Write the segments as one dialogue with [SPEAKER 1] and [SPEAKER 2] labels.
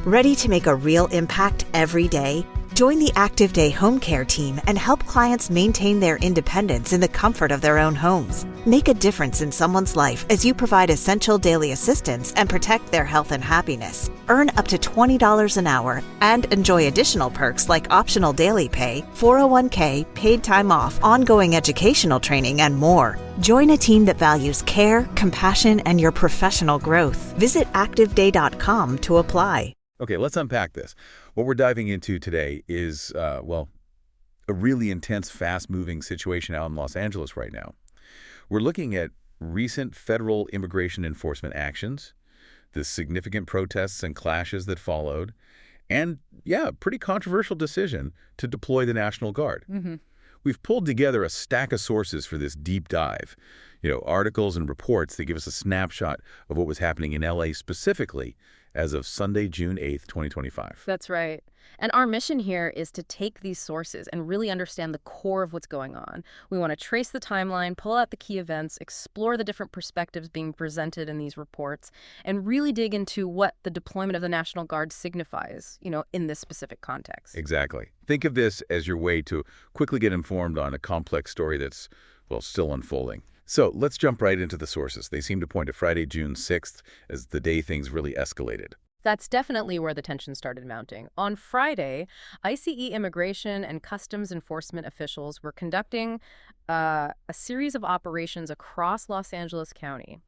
[SPEAKER 1] Ready to make a real impact every day? Join the Active Day Home Care team and help clients maintain their independence in the comfort of their own homes. Make a difference in someone's life as you provide essential daily assistance and protect their health and happiness. Earn up to $20 an hour and enjoy additional perks like optional daily pay, 401k, paid time off, ongoing educational training, and more. Join a team that values care, compassion, and your professional growth. Visit activeday.com to apply.
[SPEAKER 2] Okay, let's unpack this. What we're diving into today is, a really intense, fast-moving situation out in Los Angeles right now. We're looking at recent federal immigration enforcement actions, the significant protests and clashes that followed, and, pretty controversial decision to deploy the National Guard. We've pulled together a stack of sources for this deep dive. Articles and reports that give us a snapshot of what was happening in LA specifically as of Sunday, June 8th, 2025.
[SPEAKER 3] That's right. And our mission here is to take these sources and really understand the core of what's going on. We want to trace the timeline, pull out the key events, explore the different perspectives being presented in these reports, and really dig into what the deployment of the National Guard signifies, in this specific context.
[SPEAKER 2] Exactly. Think of this as your way to quickly get informed on a complex story that's, still unfolding. So let's jump right into the sources. They seem to point to Friday, June 6th as the day things really escalated.
[SPEAKER 3] That's definitely where the tension started mounting. On Friday, ICE immigration and customs enforcement officials were conducting a series of operations across Los Angeles County.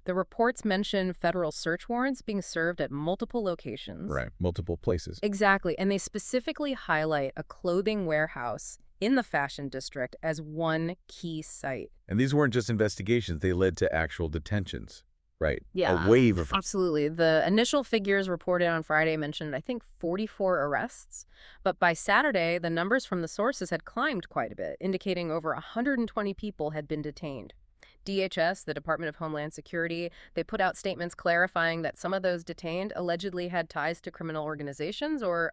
[SPEAKER 3] The reports mention federal search warrants being served at multiple locations.
[SPEAKER 2] Right, multiple places.
[SPEAKER 3] Exactly, and they specifically highlight a clothing warehouse in the Fashion District as one key site.
[SPEAKER 2] And these weren't just investigations, they led to actual detentions, right?
[SPEAKER 3] Yeah,
[SPEAKER 2] a wave of...
[SPEAKER 3] Absolutely. The initial figures reported on Friday mentioned, I think, 44 arrests. But by Saturday, the numbers from the sources had climbed quite a bit, indicating over 120 people had been detained. DHS, the Department of Homeland Security, they put out statements clarifying that some of those detained allegedly had ties to criminal organizations or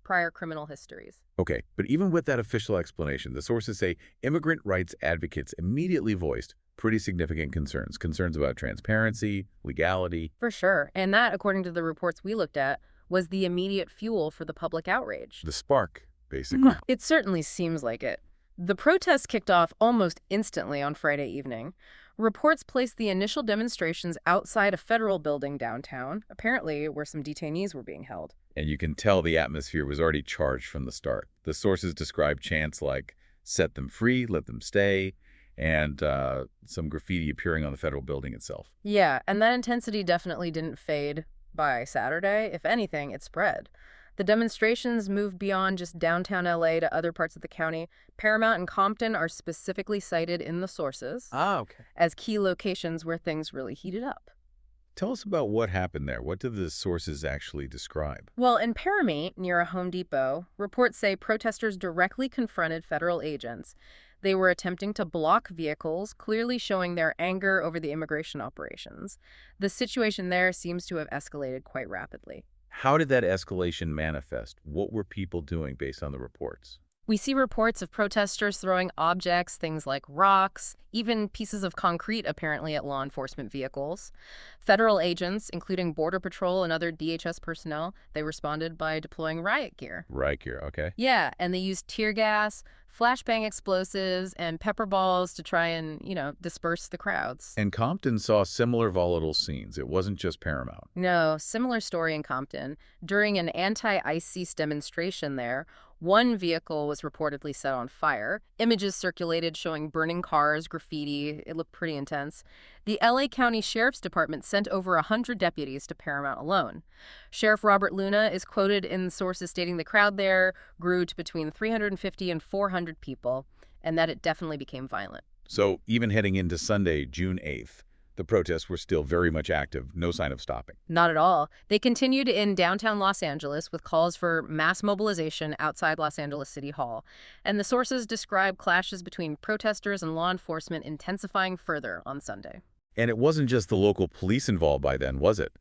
[SPEAKER 3] prior criminal histories.
[SPEAKER 2] Okay, but even with that official explanation, the sources say immigrant rights advocates immediately voiced pretty significant concerns about transparency, legality.
[SPEAKER 3] For sure. And that, according to the reports we looked at, was the immediate fuel for the public outrage.
[SPEAKER 2] The spark, basically.
[SPEAKER 3] It certainly seems like it. The protests kicked off almost instantly on Friday evening. Reports placed the initial demonstrations outside a federal building downtown, apparently where some detainees were being held.
[SPEAKER 2] And you can tell the atmosphere was already charged from the start. The sources describe chants like, set them free, let them stay, and some graffiti appearing on the federal building itself.
[SPEAKER 3] Yeah, and that intensity definitely didn't fade by Saturday. If anything, it spread. The demonstrations moved beyond just downtown LA to other parts of the county. Paramount and Compton are specifically cited in the sources as key locations where things really heated up.
[SPEAKER 2] Tell us about what happened there. What do the sources actually describe?
[SPEAKER 3] Well, in Paramount, near a Home Depot, reports say protesters directly confronted federal agents. They were attempting to block vehicles, clearly showing their anger over the immigration operations. The situation there seems to have escalated quite rapidly.
[SPEAKER 2] How did that escalation manifest? What were people doing based on the reports?
[SPEAKER 3] We see reports of protesters throwing objects, things like rocks, even pieces of concrete apparently at law enforcement vehicles. Federal agents, including Border Patrol and other DHS personnel, they responded by deploying riot gear.
[SPEAKER 2] Riot gear, okay.
[SPEAKER 3] Yeah, and they used tear gas, flashbang explosives, and pepper balls to try and, disperse the crowds.
[SPEAKER 2] And Compton saw similar volatile scenes. It wasn't just Paramount.
[SPEAKER 3] No, similar story in Compton. During an anti-ICE demonstration there, one vehicle was reportedly set on fire. Images circulated showing burning cars, graffiti. It looked pretty intense. The LA County Sheriff's Department sent over 100 deputies to Paramount alone. Sheriff Robert Luna is quoted in sources stating the crowd there grew to between 350 and 400 people, and that it definitely became violent.
[SPEAKER 2] So even heading into Sunday, June 8th, the protests were still very much active, no sign of stopping.
[SPEAKER 3] Not at all. They continued in downtown Los Angeles with calls for mass mobilization outside Los Angeles City Hall. And the sources describe clashes between protesters and law enforcement intensifying further on Sunday.
[SPEAKER 2] And it wasn't just the local police involved by then, was it?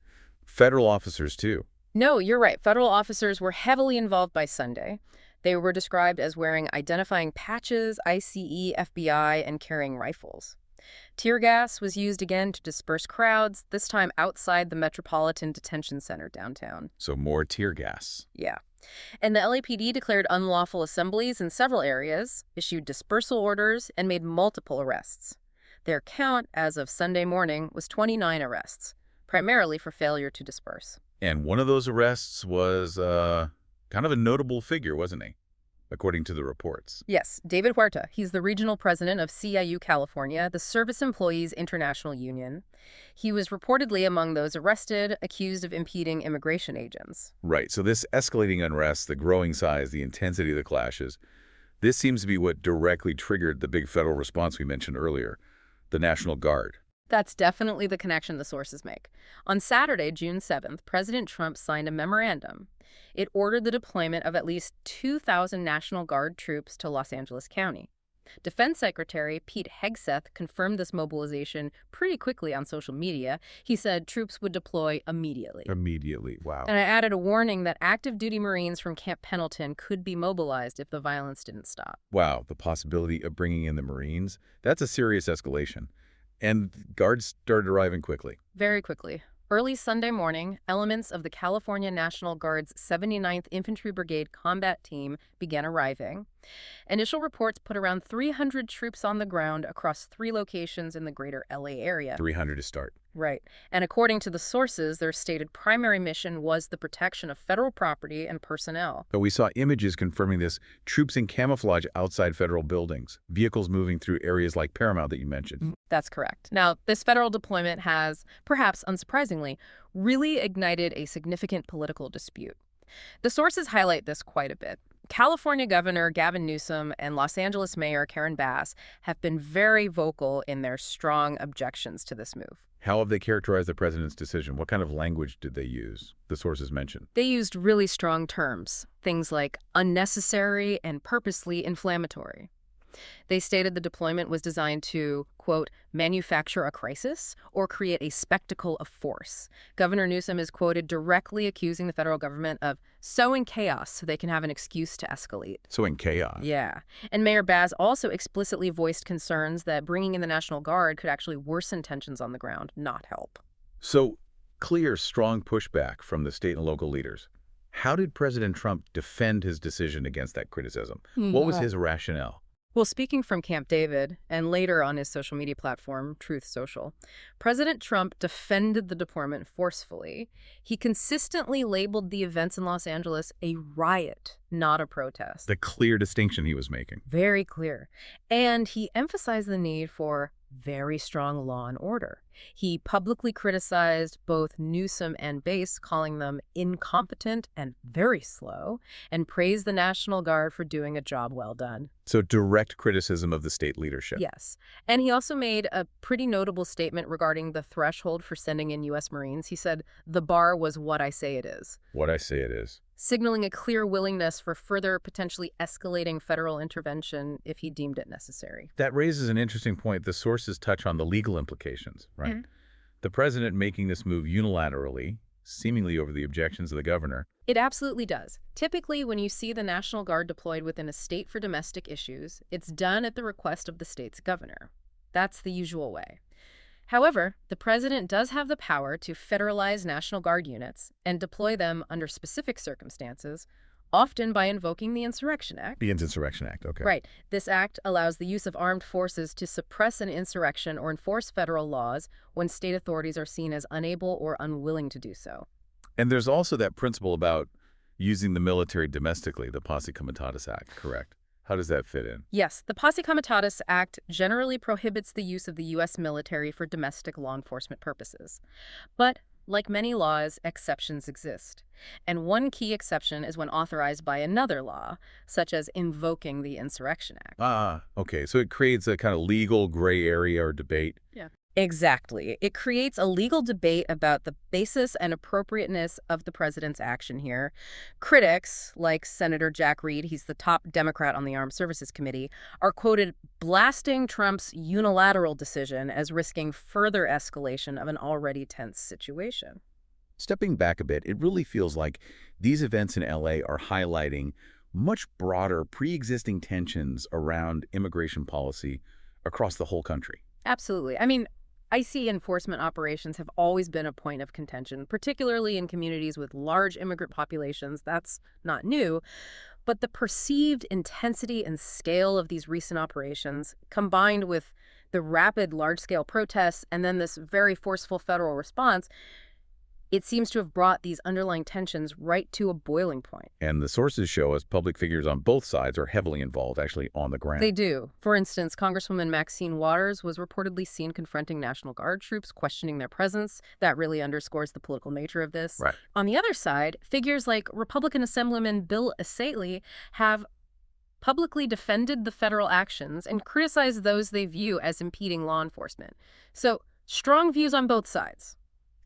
[SPEAKER 2] Federal officers, too.
[SPEAKER 3] No, you're right. Federal officers were heavily involved by Sunday. They were described as wearing identifying patches, ICE, FBI, and carrying rifles. Tear gas was used again to disperse crowds, this time outside the Metropolitan Detention Center downtown.
[SPEAKER 2] So more tear gas.
[SPEAKER 3] Yeah. And the LAPD declared unlawful assemblies in several areas, issued dispersal orders, and made multiple arrests. Their count, as of Sunday morning, was 29 arrests, primarily for failure to disperse.
[SPEAKER 2] And one of those arrests was kind of a notable figure, wasn't he? According to the reports.
[SPEAKER 3] Yes, David Huerta. He's the regional president of CIU California, the Service Employees International Union. He was reportedly among those arrested, accused of impeding immigration agents.
[SPEAKER 2] Right. So this escalating unrest, the growing size, the intensity of the clashes, this seems to be what directly triggered the big federal response we mentioned earlier, the National Guard.
[SPEAKER 3] That's definitely the connection the sources make. On Saturday, June 7th, President Trump signed a memorandum. It ordered the deployment of at least 2,000 National Guard troops to Los Angeles County. Defense Secretary Pete Hegseth confirmed this mobilization pretty quickly on social media. He said troops would deploy immediately.
[SPEAKER 2] Immediately. Wow.
[SPEAKER 3] And I added a warning that active duty Marines from Camp Pendleton could be mobilized if the violence didn't stop.
[SPEAKER 2] Wow. The possibility of bringing in the Marines, that's a serious escalation. And guards started arriving quickly.
[SPEAKER 3] Very quickly. Early Sunday morning, elements of the California National Guard's 79th Infantry Brigade combat team began arriving. Initial reports put around 300 troops on the ground across 3 locations in the greater LA area.
[SPEAKER 2] 300 to start.
[SPEAKER 3] Right. And according to the sources, their stated primary mission was the protection of federal property and personnel.
[SPEAKER 2] But we saw images confirming this, troops in camouflage outside federal buildings, vehicles moving through areas like Paramount that you mentioned.
[SPEAKER 3] That's correct. Now, this federal deployment has, perhaps unsurprisingly, really ignited a significant political dispute. The sources highlight this quite a bit. California Governor Gavin Newsom and Los Angeles Mayor Karen Bass have been very vocal in their strong objections to this move.
[SPEAKER 2] How have they characterized the president's decision? What kind of language did they use? The sources mentioned.
[SPEAKER 3] They used really strong terms, things like unnecessary and purposely inflammatory. They stated the deployment was designed to, quote, manufacture a crisis or create a spectacle of force. Governor Newsom is quoted directly accusing the federal government of sowing chaos so they can have an excuse to escalate.
[SPEAKER 2] Sowing chaos.
[SPEAKER 3] Yeah. And Mayor Baz also explicitly voiced concerns that bringing in the National Guard could actually worsen tensions on the ground, not help.
[SPEAKER 2] So, clear, strong pushback from the state and local leaders. How did President Trump defend his decision against that criticism? What was his rationale?
[SPEAKER 3] Well, speaking from Camp David, and later on his social media platform, Truth Social, President Trump defended the deployment forcefully. He consistently labeled the events in Los Angeles a riot, not a protest.
[SPEAKER 2] The clear distinction he was making.
[SPEAKER 3] Very clear. And he emphasized the need for very strong law and order. He publicly criticized both Newsom and Bass, calling them incompetent and very slow, and praised the National Guard for doing a job well done.
[SPEAKER 2] So direct criticism of the state leadership.
[SPEAKER 3] Yes. And he also made a pretty notable statement regarding the threshold for sending in U.S. Marines. He said, the bar was what I say it is.
[SPEAKER 2] What I say it is.
[SPEAKER 3] Signaling a clear willingness for further potentially escalating federal intervention if he deemed it necessary.
[SPEAKER 2] That raises an interesting point. The sources touch on the legal implications, right? The president making this move unilaterally, seemingly over the objections of the governor.
[SPEAKER 3] It absolutely does. Typically, when you see the National Guard deployed within a state for domestic issues, it's done at the request of the state's governor. That's the usual way. However, the president does have the power to federalize National Guard units and deploy them under specific circumstances, often by invoking the Insurrection Act.
[SPEAKER 2] The Insurrection Act, okay.
[SPEAKER 3] Right. This act allows the use of armed forces to suppress an insurrection or enforce federal laws when state authorities are seen as unable or unwilling to do so.
[SPEAKER 2] And there's also that principle about using the military domestically, the Posse Comitatus Act, correct? How does that fit in?
[SPEAKER 3] Yes, the Posse Comitatus Act generally prohibits the use of the U.S. military for domestic law enforcement purposes. But, like many laws, exceptions exist. And one key exception is when authorized by another law, such as invoking the Insurrection Act.
[SPEAKER 2] Ah, okay. So it creates a kind of legal gray area or debate.
[SPEAKER 3] Yeah. Exactly. It creates a legal debate about the basis and appropriateness of the president's action here. Critics, like Senator Jack Reed, he's the top Democrat on the Armed Services Committee, are quoted blasting Trump's unilateral decision as risking further escalation of an already tense situation.
[SPEAKER 2] Stepping back a bit, it really feels like these events in LA are highlighting much broader pre-existing tensions around immigration policy across the whole country.
[SPEAKER 3] Absolutely. I mean, ICE enforcement operations have always been a point of contention, particularly in communities with large immigrant populations. That's not new. But the perceived intensity and scale of these recent operations, combined with the rapid large-scale protests and then this very forceful federal response, it seems to have brought these underlying tensions right to a boiling point.
[SPEAKER 2] And the sources show us public figures on both sides are heavily involved, actually, on the
[SPEAKER 3] They
[SPEAKER 2] ground.
[SPEAKER 3] do. For instance, Congresswoman Maxine Waters was reportedly seen confronting National Guard troops, questioning their presence. That really underscores the political nature of this.
[SPEAKER 2] Right.
[SPEAKER 3] On the other side, figures like Republican Assemblyman Bill Asately have publicly defended the federal actions and criticized those they view as impeding law enforcement. So, strong views on both sides.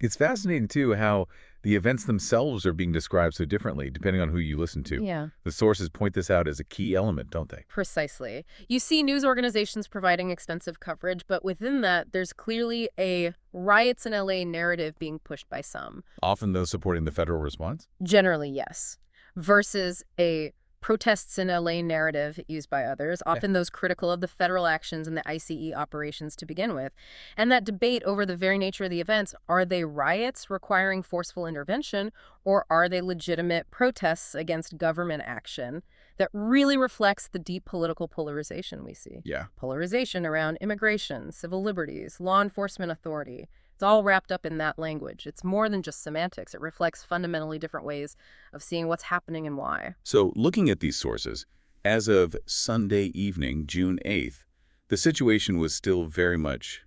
[SPEAKER 2] It's fascinating, too, how the events themselves are being described so differently, depending on who you listen to.
[SPEAKER 3] Yeah.
[SPEAKER 2] The sources point this out as a key element, don't they?
[SPEAKER 3] Precisely. You see news organizations providing extensive coverage, but within that, there's clearly a riots in LA narrative being pushed by some.
[SPEAKER 2] Often those supporting the federal response?
[SPEAKER 3] Generally, yes. Versus a protests in LA narrative used by others, often those critical of the federal actions and the ICE operations to begin with. And that debate over the very nature of the events, are they riots requiring forceful intervention, or are they legitimate protests against government action, that really reflects the deep political polarization we see.
[SPEAKER 2] Yeah.
[SPEAKER 3] Polarization around immigration, civil liberties, law enforcement authority. It's all wrapped up in that language. It's more than just semantics. It reflects fundamentally different ways of seeing what's happening and why.
[SPEAKER 2] So, looking at these sources, as of Sunday evening, June 8th, the situation was still very much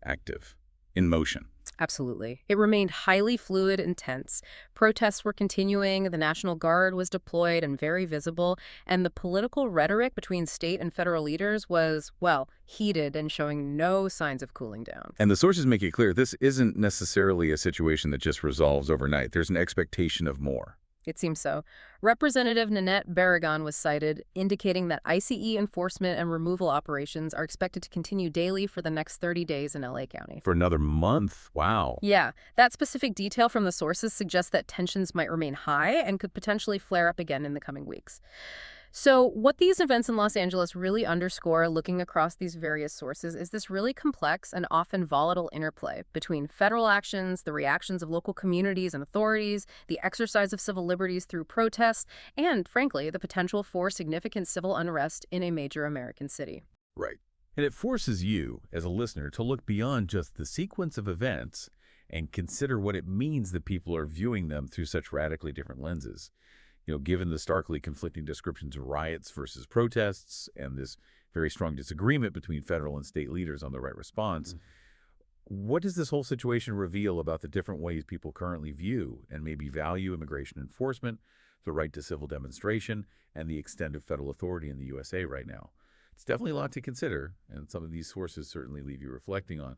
[SPEAKER 2] active, in motion.
[SPEAKER 3] Absolutely. It remained highly fluid and tense. Protests were continuing, the National Guard was deployed and very visible, and the political rhetoric between state and federal leaders was, well, heated and showing no signs of cooling down.
[SPEAKER 2] And the sources make it clear this isn't necessarily a situation that just resolves overnight. There's an expectation of more.
[SPEAKER 3] It seems so. Representative Nanette Barragan was cited, indicating that ICE enforcement and removal operations are expected to continue daily for the next 30 days in LA County.
[SPEAKER 2] For another month? Wow.
[SPEAKER 3] Yeah, that specific detail from the sources suggests that tensions might remain high and could potentially flare up again in the coming weeks. So what these events in Los Angeles really underscore, looking across these various sources, is this really complex and often volatile interplay between federal actions, the reactions of local communities and authorities, the exercise of civil liberties through protests, and, frankly, the potential for significant civil unrest in a major American city.
[SPEAKER 2] Right. And it forces you, as a listener, to look beyond just the sequence of events and consider what it means that people are viewing them through such radically different lenses. Given the starkly conflicting descriptions of riots versus protests and this very strong disagreement between federal and state leaders on the right response, what does this whole situation reveal about the different ways people currently view and maybe value immigration enforcement, the right to civil demonstration, and the extent of federal authority in the USA right now? It's definitely a lot to consider, and some of these sources certainly leave you reflecting on.